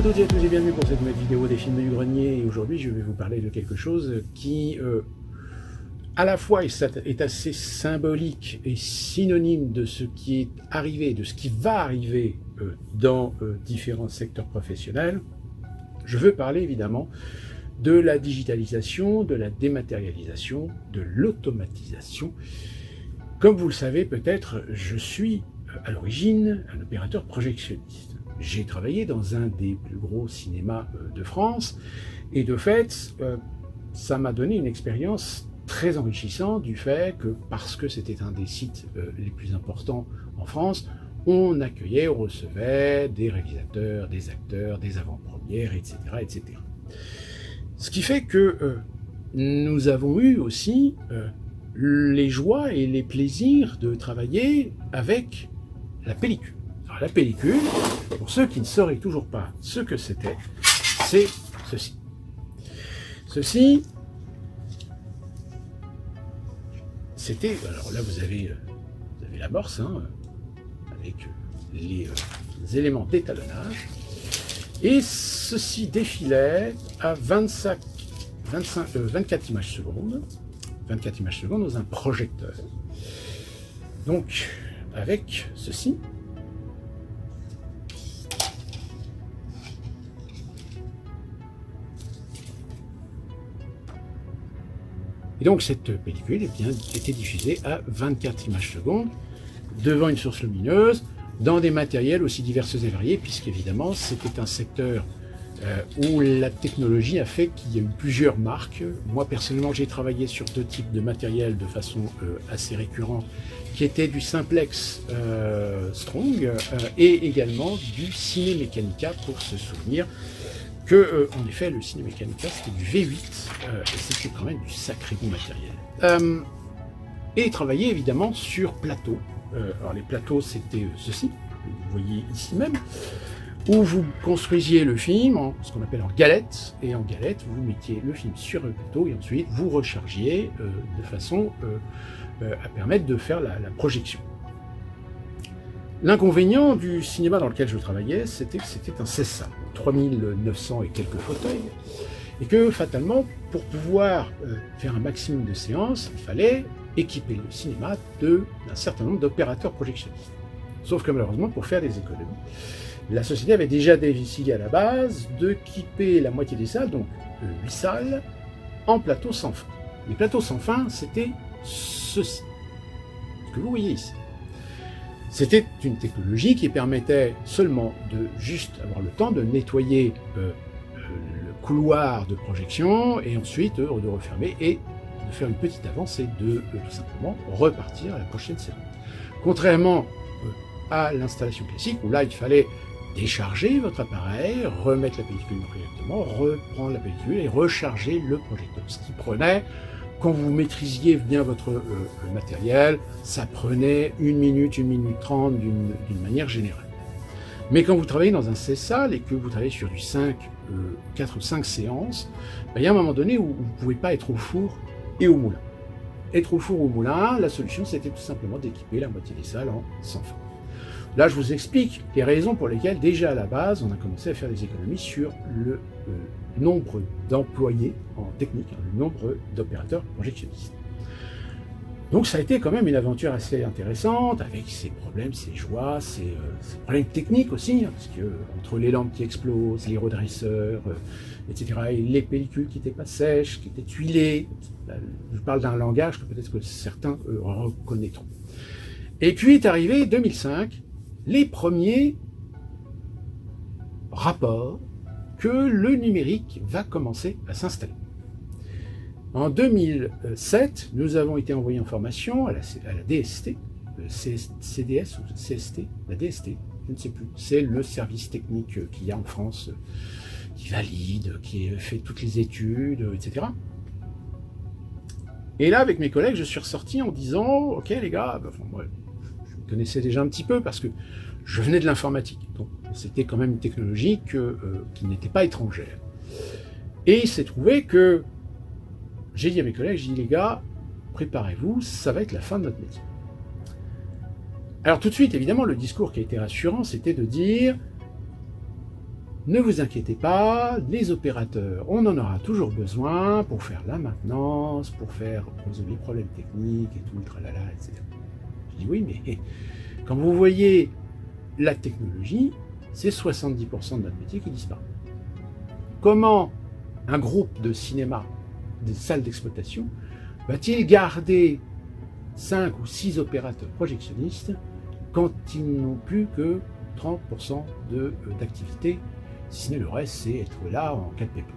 à toutes et à tous et bienvenue pour cette nouvelle vidéo des films du grenier. Et aujourd'hui, je vais vous parler de quelque chose qui, à la fois, est assez symbolique et synonyme de ce qui est arrivé, de ce qui va arriver dans différents secteurs professionnels. Je veux parler évidemment de la digitalisation, de la dématérialisation, de l'automatisation. Comme vous le savez peut-être, je suis à l'origine un opérateur projectionniste. J'ai travaillé dans un des plus gros cinémas de France et de fait, ça m'a donné une expérience très enrichissante du fait que, parce que c'était un des sites les plus importants en France, on accueillait, on recevait des réalisateurs, des acteurs, des avant-premières, etc., etc. Ce qui fait que nous avons eu aussi les joies et les plaisirs de travailler avec la pellicule. Alors, la pellicule, pour ceux qui ne sauraient toujours pas ce que c'était, c'est ceci. Ceci, c'était, alors là vous avez l'amorce, hein, avec les éléments d'étalonnage, et ceci défilait à 24 images secondes, dans un projecteur. Donc, avec ceci, et donc cette pellicule était diffusée à 24 images secondes devant une source lumineuse, dans des matériels aussi divers et variés, puisqu'évidemment c'était un secteur où la technologie a fait qu'il y a eu plusieurs marques. Moi personnellement j'ai travaillé sur deux types de matériel de façon assez récurrente, qui étaient du simplex Strong et également du Cinemecanica, pour se souvenir que, en effet, le Cinemecanica c'était du V8 et c'était quand même du sacré bon matériel. Et travailler évidemment sur plateau. Alors les plateaux c'était ceci, que vous voyez ici même, où vous construisiez le film en ce qu'on appelle en galette, et en galette vous mettiez le film sur le plateau et ensuite vous rechargiez de façon à permettre de faire la projection. L'inconvénient du cinéma dans lequel je travaillais, c'était que c'était un CESA, 3900 et quelques fauteuils, et que fatalement, pour pouvoir faire un maximum de séances, il fallait équiper le cinéma d'un certain nombre d'opérateurs projectionnistes. Sauf que malheureusement, pour faire des économies, la société avait déjà décidé à la base d'équiper la moitié des salles, donc 8 salles, en plateaux sans fin. Les plateaux sans fin, c'était ceci, ce que vous voyez ici. C'était une technologie qui permettait seulement de juste avoir le temps de nettoyer le couloir de projection et ensuite de refermer et de faire une petite avance et de tout simplement repartir à la prochaine séance. Contrairement à l'installation classique où là il fallait décharger votre appareil, remettre la pellicule correctement, reprendre la pellicule et recharger le projecteur. Ce qui prenait, quand vous maîtrisiez bien votre matériel, ça prenait 1 minute, 1 minute 30 d'une manière générale. Mais quand vous travaillez dans un CESAL et que vous travaillez sur du 4 ou 5 séances, il y a un moment donné où vous ne pouvez pas être au four et au moulin. Être au four ou au moulin, la solution c'était tout simplement d'équiper la moitié des salles en sans fin. Là, je vous explique les raisons pour lesquelles, déjà à la base, on a commencé à faire des économies sur le nombre d'employés en technique, le nombre d'opérateurs projectionnistes. Donc ça a été quand même une aventure assez intéressante, avec ses problèmes, ses joies, ses problèmes techniques aussi, parce que entre les lampes qui explosent, les redresseurs, etc., et les pellicules qui n'étaient pas sèches, qui étaient huilées, je parle d'un langage que peut-être que certains reconnaîtront. Et puis est arrivé 2005, les premiers rapports que le numérique va commencer à s'installer. En 2007, nous avons été envoyés en formation à la DST, CDS ou CST, la DST, je ne sais plus, c'est le service technique qu'il y a en France, qui valide, qui fait toutes les études, etc. Et là, avec mes collègues, je suis ressorti en disant, ok les gars, moi, je me connaissais déjà un petit peu parce que je venais de l'informatique, donc c'était quand même une technologie qui n'était pas étrangère. Et il s'est trouvé que j'ai dit à mes collègues, j'ai dit les gars, préparez-vous, ça va être la fin de notre métier. Alors tout de suite, évidemment, le discours qui a été rassurant, c'était de dire ne vous inquiétez pas, les opérateurs, on en aura toujours besoin pour faire la maintenance, pour résoudre les problèmes techniques et tout, tralala, etc. Je dis oui, mais quand vous voyez la technologie, c'est 70% de notre métier qui disparaît. Comment un groupe de cinéma, des salles d'exploitation, va-t-il garder 5 ou 6 opérateurs projectionnistes quand ils n'ont plus que 30% d'activité, si ce n'est le reste, c'est être là en cas de pépin.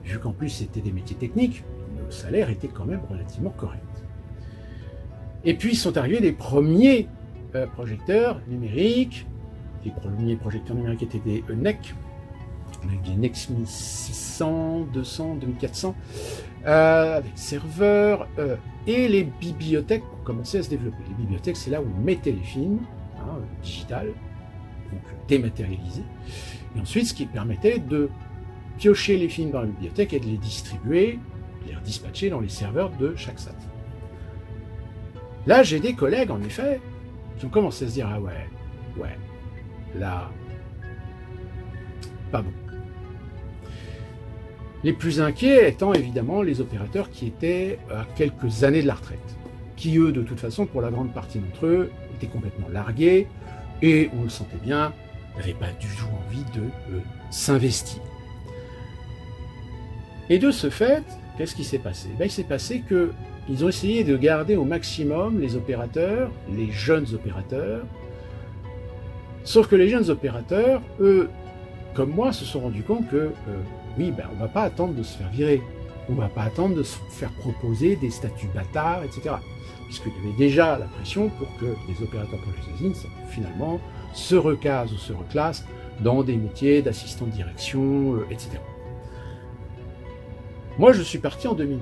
Vu qu'en plus c'était des métiers techniques, le salaire était quand même relativement correct. Et puis sont arrivés les premiers projecteurs numériques. Les premiers projecteurs numériques étaient des NEC, avec des NEC 1600, 200, 2400, avec serveurs, et les bibliothèques ont commencé à se développer. Les bibliothèques, c'est là où on mettait les films, digital, donc dématérialisés, et ensuite ce qui permettait de piocher les films dans la bibliothèque et de les distribuer, de les dispatcher dans les serveurs de chaque SAT. Là, j'ai des collègues, en effet, qui ont commencé à se dire « Ah ouais, là, pas bon ». Les plus inquiets étant évidemment les opérateurs qui étaient à quelques années de la retraite, qui eux, de toute façon, pour la grande partie d'entre eux, étaient complètement largués, et on le sentait bien, n'avaient pas du tout envie de s'investir. Et de ce fait, qu'est-ce qui s'est passé? Il s'est passé qu'ils ont essayé de garder au maximum les opérateurs, les jeunes opérateurs, sauf que les jeunes opérateurs, eux, comme moi, se sont rendus compte que on ne va pas attendre de se faire virer, on ne va pas attendre de se faire proposer des statuts bâtards, etc. Puisqu'il y avait déjà la pression pour que les opérateurs projectionnistes, finalement, se recasent ou se reclassent dans des métiers d'assistant de direction, etc. Moi, je suis parti en 2012.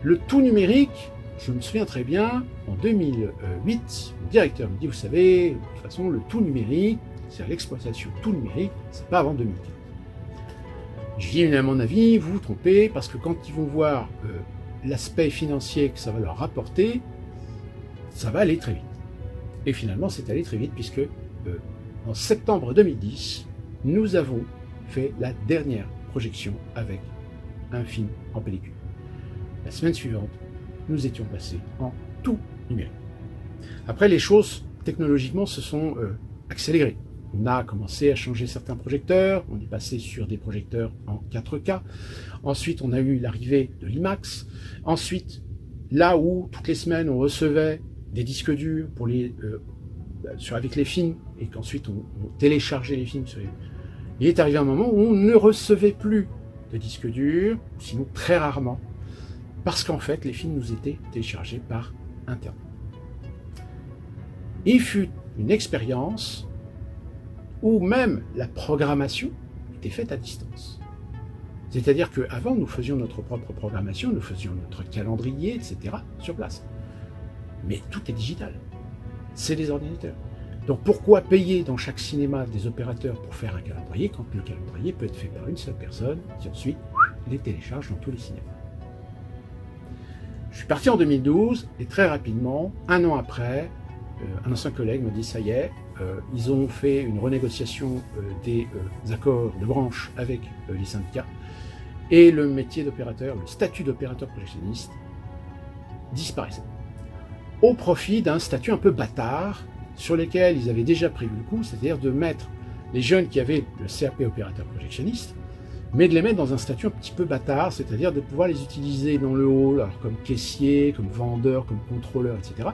Le tout numérique, je me souviens très bien, en 2008, le directeur me dit, vous savez, de toute façon, le tout numérique, c'est l'exploitation tout numérique, c'est pas avant 2015. Je dis, mais à mon avis, vous vous trompez, parce que quand ils vont voir l'aspect financier que ça va leur rapporter, ça va aller très vite. Et finalement, c'est allé très vite, puisque en septembre 2010, nous avons fait la dernière projection avec un film en pellicule. La semaine suivante, nous étions passés en tout numérique. Après, les choses, technologiquement, se sont accélérées. On a commencé à changer certains projecteurs, on est passé sur des projecteurs en 4K. Ensuite, on a eu l'arrivée de l'IMAX. Ensuite, là où toutes les semaines on recevait des disques durs pour avec les films, et qu'ensuite on téléchargeait les films, il est arrivé un moment où on ne recevait plus de disques durs, sinon très rarement, parce qu'en fait les films nous étaient téléchargés par Internet. Il fut une expérience où même la programmation était faite à distance. C'est-à-dire qu'avant, nous faisions notre propre programmation, nous faisions notre calendrier, etc., sur place. Mais tout est digital. C'est des ordinateurs. Donc pourquoi payer dans chaque cinéma des opérateurs pour faire un calendrier quand le calendrier peut être fait par une seule personne qui ensuite les télécharge dans tous les cinémas? Je suis parti en 2012 et très rapidement, un an après, un ancien collègue me dit ça y est, ils ont fait une renégociation des accords de branche avec les syndicats et le métier d'opérateur, le statut d'opérateur projectionniste disparaissait au profit d'un statut un peu bâtard sur lequel ils avaient déjà prévu le coup, c'est-à-dire de mettre les jeunes qui avaient le CAP opérateur projectionniste, mais de les mettre dans un statut un petit peu bâtard, c'est-à-dire de pouvoir les utiliser dans le hall, alors comme caissier, comme vendeur, comme contrôleur, etc.,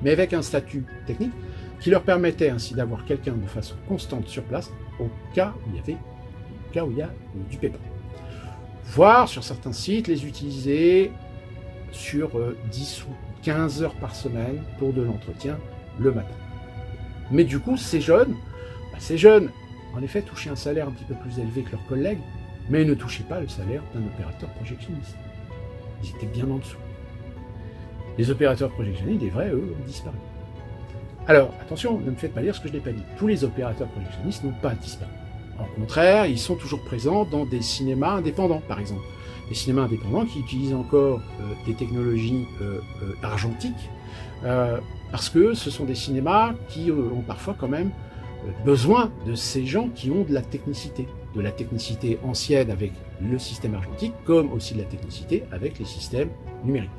mais avec un statut technique qui leur permettait ainsi d'avoir quelqu'un de façon constante sur place au cas où il y a du pépin. Voire sur certains sites les utiliser sur 10 ou 15 heures par semaine pour de l'entretien le matin. Mais du coup, ces jeunes, en effet, touchaient un salaire un petit peu plus élevé que leurs collègues, mais ne touchaient pas le salaire d'un opérateur projectionniste. Ils étaient bien en dessous. Les opérateurs projectionnistes, des vrais, eux, ont disparu. Alors, attention, ne me faites pas dire ce que je n'ai pas dit. Tous les opérateurs projectionnistes n'ont pas disparu. Au contraire, ils sont toujours présents dans des cinémas indépendants, par exemple. Des cinémas indépendants qui utilisent encore des technologies argentiques, parce que ce sont des cinémas qui ont parfois quand même besoin de ces gens qui ont de la technicité ancienne avec le système argentique, comme aussi de la technicité avec les systèmes numériques.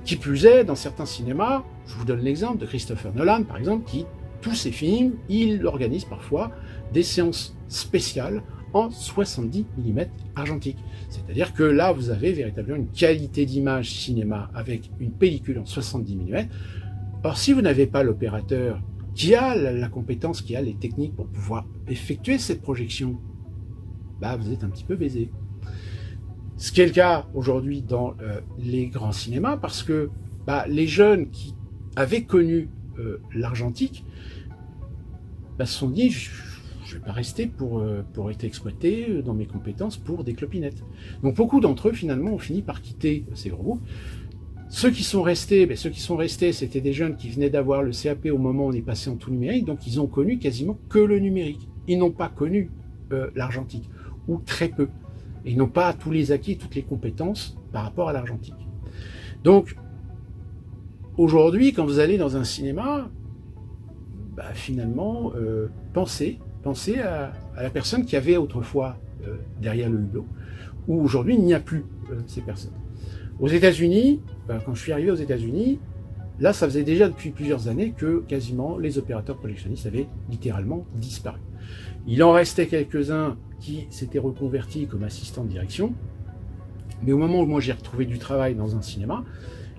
Qui plus est, dans certains cinémas, je vous donne l'exemple de Christopher Nolan, par exemple, qui, tous ses films, il organise parfois des séances spéciales en 70 mm argentique. C'est-à-dire que là, vous avez véritablement une qualité d'image cinéma avec une pellicule en 70 mm. Or, si vous n'avez pas l'opérateur qui a la compétence, qui a les techniques pour pouvoir effectuer cette projection, bah, vous êtes un petit peu baisé. Ce qui est le cas aujourd'hui dans les grands cinémas, parce que bah, les jeunes qui avaient connu l'argentique bah, se sont dit, je ne vais pas rester pour être exploité dans mes compétences pour des clopinettes. Donc beaucoup d'entre eux, finalement, ont fini par quitter ces gros groupes. Ceux qui sont restés, c'était des jeunes qui venaient d'avoir le CAP au moment où on est passé en tout numérique, donc ils ont connu quasiment que le numérique. Ils n'ont pas connu l'argentique, ou très peu. Et ils n'ont pas tous les acquis, toutes les compétences par rapport à l'argentique. Donc, aujourd'hui, quand vous allez dans un cinéma, bah, finalement, pensez à la personne qui avait autrefois derrière le hublot, où aujourd'hui, il n'y a plus ces personnes. Aux États-Unis, quand je suis arrivé aux États-Unis, là, ça faisait déjà depuis plusieurs années que quasiment les opérateurs projectionnistes avaient littéralement disparu. Il en restait quelques-uns qui s'étaient reconvertis comme assistants de direction, mais au moment où moi j'ai retrouvé du travail dans un cinéma,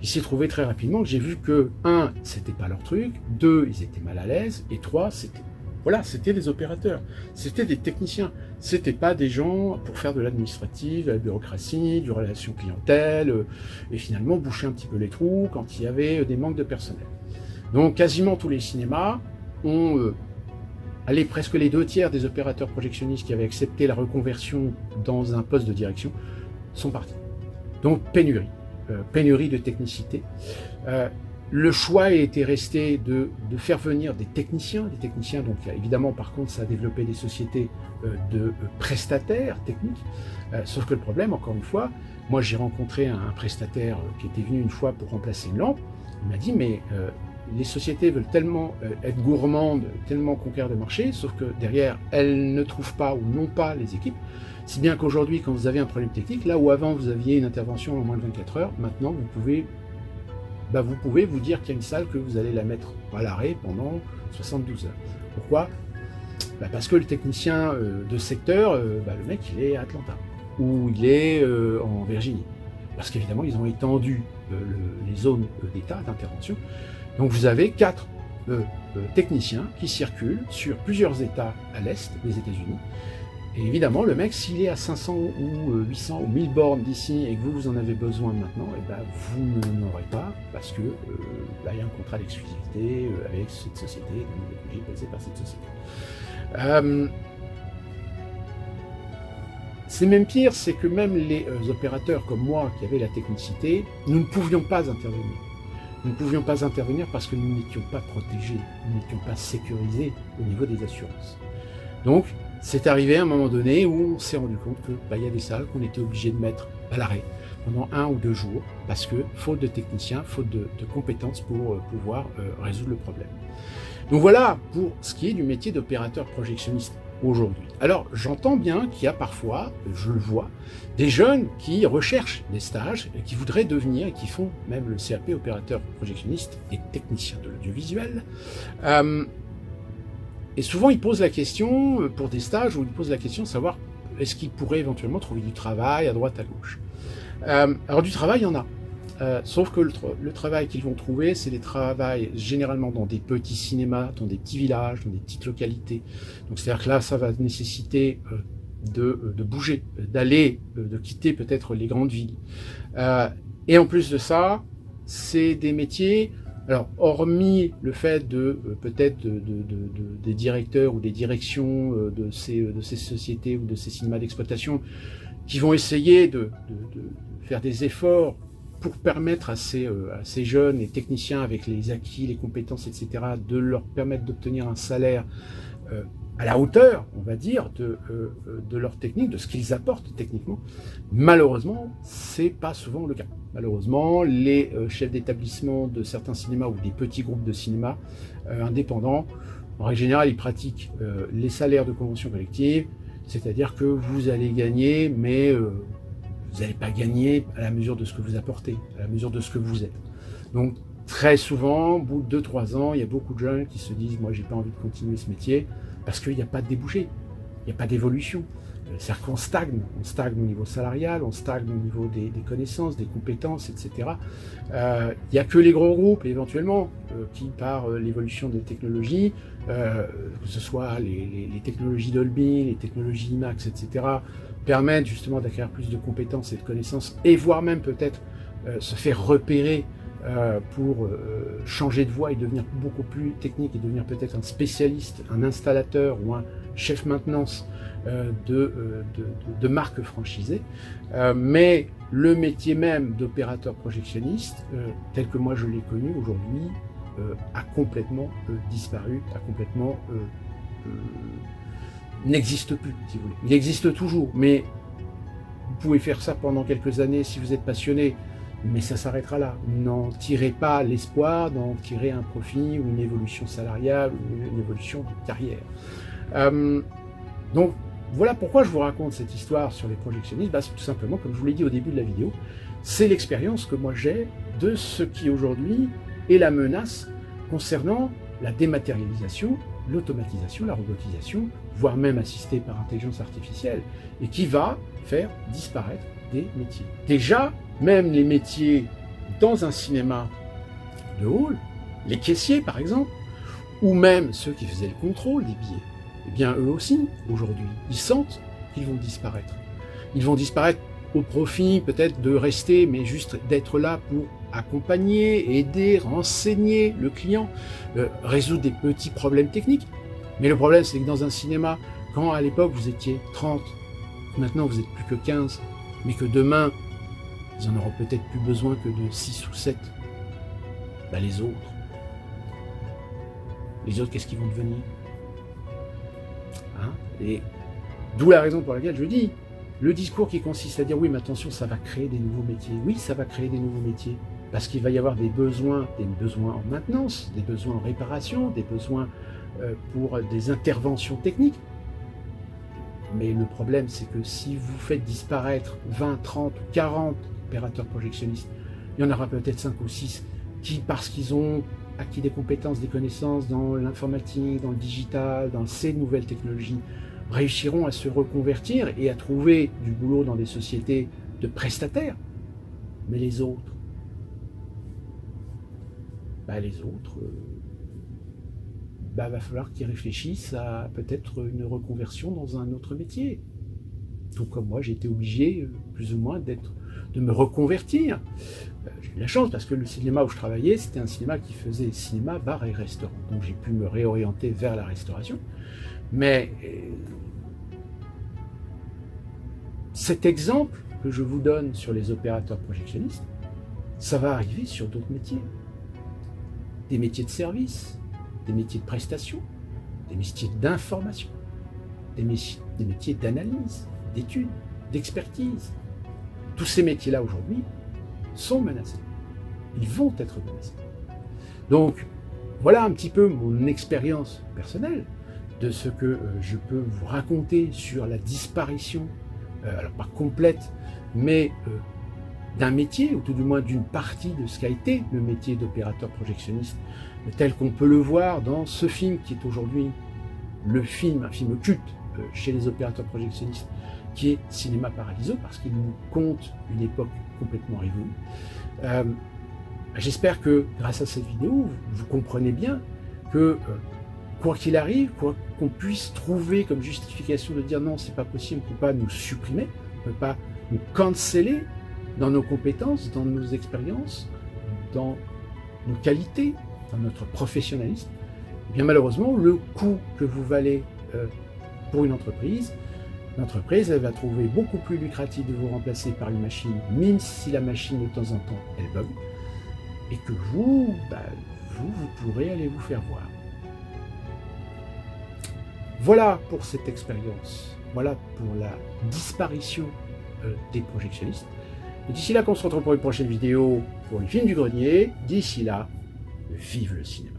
il s'est trouvé très rapidement que j'ai vu que, 1, c'était pas leur truc, 2, ils étaient mal à l'aise, et 3, c'était des opérateurs, c'était des techniciens, c'était pas des gens pour faire de l'administratif, de la bureaucratie, du relation clientèle, et finalement boucher un petit peu les trous quand il y avait des manques de personnel. Donc quasiment tous les cinémas ont presque les 2/3 des opérateurs projectionnistes qui avaient accepté la reconversion dans un poste de direction sont partis. Donc pénurie de technicité. Le choix a été resté de faire venir des techniciens, donc évidemment par contre ça a développé des sociétés de prestataires techniques, sauf que le problème, encore une fois, moi j'ai rencontré un prestataire qui était venu une fois pour remplacer une lampe, il m'a dit mais les sociétés veulent tellement être gourmandes, tellement conquérir le marché, sauf que derrière elles ne trouvent pas ou n'ont pas les équipes, si bien qu'aujourd'hui quand vous avez un problème technique, là où avant vous aviez une intervention en moins de 24 heures, maintenant vous pouvez vous dire qu'il y a une salle que vous allez la mettre à l'arrêt pendant 72 heures. Pourquoi ? Parce que le technicien de secteur, le mec il est à Atlanta, ou il est en Virginie. Parce qu'évidemment ils ont étendu les zones d'état d'intervention. Donc vous avez 4 techniciens qui circulent sur plusieurs états à l'est des États-Unis. Et évidemment, le mec, s'il est à 500 ou 800 ou 1000 bornes d'ici et que vous en avez besoin maintenant, vous ne l'aurez pas parce que il y a un contrat d'exclusivité avec cette société, donc vous êtes obligé de passer par cette société. C'est même pire, c'est que même les opérateurs comme moi qui avaient la technicité, nous ne pouvions pas intervenir. Nous ne pouvions pas intervenir parce que nous n'étions pas protégés, nous n'étions pas sécurisés au niveau des assurances. Donc, c'est arrivé à un moment donné où on s'est rendu compte que y a des salles qu'on était obligé de mettre à l'arrêt pendant 1 ou 2 jours parce que faute de techniciens, faute de compétences pour pouvoir résoudre le problème. Donc voilà pour ce qui est du métier d'opérateur projectionniste aujourd'hui. Alors j'entends bien qu'il y a parfois, je le vois, des jeunes qui recherchent des stages et qui voudraient devenir, et qui font même le CAP opérateur projectionniste et technicien de l'audiovisuel. Et souvent, ils posent la question, pour des stages, où ils posent la question de savoir est-ce qu'ils pourraient éventuellement trouver du travail à droite, à gauche. Alors du travail, il y en a. Sauf que le travail qu'ils vont trouver, c'est des travails généralement dans des petits cinémas, dans des petits villages, dans des petites localités. Donc c'est-à-dire que là, ça va nécessiter de bouger, de quitter peut-être les grandes villes. Et en plus de ça, c'est des métiers... Alors, hormis le fait peut-être des directeurs ou des directions de ces sociétés ou de ces cinémas d'exploitation qui vont essayer de faire des efforts pour permettre à ces jeunes et techniciens avec les acquis, les compétences, etc., de leur permettre d'obtenir un salaire à la hauteur, on va dire, de leur technique, de ce qu'ils apportent techniquement. Malheureusement, c'est pas souvent le cas. Malheureusement, les chefs d'établissement de certains cinémas ou des petits groupes de cinéma indépendants En règle générale, ils pratiquent les salaires de convention collective, c'est-à-dire que vous allez gagner, mais vous n'allez pas gagner à la mesure de ce que vous apportez, à la mesure de ce que vous êtes. Donc, très souvent, au bout de 2-3 ans, il y a beaucoup de jeunes qui se disent « moi, j'ai pas envie de continuer ce métier » parce qu'il n'y a pas de débouché, il n'y a pas d'évolution. C'est-à-dire qu'on stagne. On stagne au niveau salarial, on stagne au niveau des connaissances, des compétences, etc. Il n'y a que les gros groupes, éventuellement, qui, par l'évolution des technologies, que ce soit les technologies Dolby, les technologies IMAX, etc., permettent justement d'acquérir plus de compétences et de connaissances, et voire même peut-être se faire repérer pour changer de voie et devenir beaucoup plus technique et devenir peut-être un spécialiste, un installateur ou un chef maintenance de marque franchisée. Mais le métier même d'opérateur projectionniste, tel que moi je l'ai connu aujourd'hui, a complètement disparu, a complètement n'existe plus, si vous voulez. Il existe toujours, mais vous pouvez faire ça pendant quelques années si vous êtes passionné, mais ça s'arrêtera là. N'en tirez pas l'espoir d'en tirer un profit ou une évolution salariale ou une évolution de carrière. Donc voilà pourquoi je vous raconte cette histoire sur les projectionnistes. C'est tout simplement, comme je vous l'ai dit au début de la vidéo, c'est l'expérience que moi j'ai de ce qui aujourd'hui est la menace concernant la dématérialisation, l'automatisation, la robotisation, voire même assistée par intelligence artificielle, et qui va faire disparaître des métiers. Déjà, même les métiers dans un cinéma de hall, les caissiers par exemple, ou même ceux qui faisaient le contrôle des billets, eh bien eux aussi, aujourd'hui, ils sentent qu'ils vont disparaître. Ils vont disparaître au profit peut-être de rester, mais juste d'être là pour accompagner, aider, renseigner le client, résoudre des petits problèmes techniques. Mais le problème, c'est que dans un cinéma, quand à l'époque vous étiez 30, maintenant vous n'êtes plus que 15, mais que demain, ils en auront peut-être plus besoin que de 6 ou 7, les autres, qu'est-ce qu'ils vont devenir? Et d'où la raison pour laquelle je dis, le discours qui consiste à dire oui, mais attention, ça va créer des nouveaux métiers. Oui, ça va créer des nouveaux métiers, parce qu'il va y avoir des besoins en maintenance, des besoins en réparation, des besoins pour des interventions techniques. Mais le problème, c'est que si vous faites disparaître 20, 30 ou 40 opérateurs projectionnistes, il y en aura peut-être 5 ou 6 qui, parce qu'ils ont acquis des compétences, des connaissances dans l'informatique, dans le digital, dans ces nouvelles technologies, réussiront à se reconvertir et à trouver du boulot dans des sociétés de prestataires. Mais les autres, va falloir qu'ils réfléchissent à peut-être une reconversion dans un autre métier. Tout comme moi, j'ai été obligé, plus ou moins, de me reconvertir. J'ai eu la chance parce que le cinéma où je travaillais, c'était un cinéma qui faisait cinéma, bar et restaurant. Donc j'ai pu me réorienter vers la restauration. Mais cet exemple que je vous donne sur les opérateurs projectionnistes, ça va arriver sur d'autres métiers. Des métiers de service, des métiers de prestation, des métiers d'information, des métiers d'analyse, d'études, d'expertise. Tous ces métiers-là aujourd'hui sont menacés. Ils vont être menacés. Donc, voilà un petit peu mon expérience personnelle de ce que je peux vous raconter sur la disparition, alors pas complète, mais d'un métier, ou tout du moins d'une partie de ce qu'a été le métier d'opérateur projectionniste, tel qu'on peut le voir dans ce film qui est aujourd'hui un film culte chez les opérateurs projectionnistes, qui est Cinéma Paradiso, parce qu'il nous conte une époque complètement révolue. J'espère que grâce à cette vidéo, vous comprenez bien que quoi qu'il arrive, quoi qu'on puisse trouver comme justification de dire non, c'est pas possible, on ne peut pas nous supprimer, on ne peut pas nous canceller dans nos compétences, dans nos expériences, dans nos qualités, dans notre professionnalisme, et bien malheureusement, le coût que vous valez pour une entreprise, l'entreprise, elle va trouver beaucoup plus lucratif de vous remplacer par une machine, même si la machine de temps en temps, elle bug, et que vous pourrez aller vous faire voir. Voilà pour cette expérience, voilà pour la disparition des projectionnistes. Et d'ici là qu'on se retrouve pour une prochaine vidéo pour le film du grenier, d'ici là, vive le cinéma.